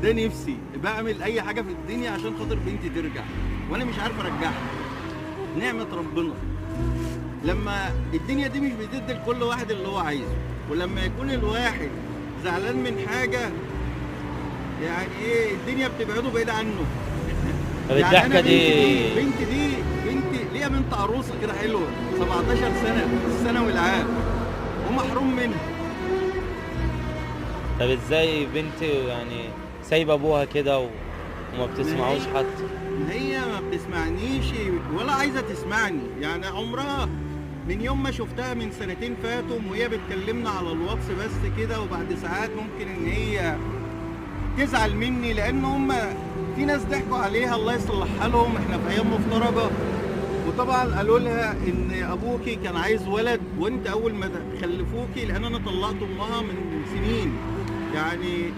ده نفسي باعمل اي حاجه في الدنيا عشان خاطر بنتي ترجع، وانا مش عارف ارجعها. نعمه ربنا لما الدنيا دي مش بتدي لكل واحد اللي هو عايزه، ولما يكون الواحد زعلان من حاجه، يعني ايه، الدنيا بتبعده بعيد عنه. طب يعني انا الضحكة دي بنتي ليا بنت عروسه كده حلوه، 17 سنه في الثانوي العام، ومحروم منها. طب ازاي بنتي يعني سايبة ابوها كده وما ما بتسمعوش هي حتى؟ ما هي ما بتسمعنيش ولا عايزه تسمعني، يعني عمرها من يوم ما شفتها من سنتين فاتوا وهي بتكلمنا على الواتس بس كده، وبعد ساعات ممكن ان هي تزعل مني، لان هم في ناس ضحكوا عليها الله يصلح حالهم، احنا في ايام مفترجه، وطبعا قالوا لها ان ابوكي كان عايز ولد وانت اول ما خلفوكي، لان انا طلقت امها من سنين، يعني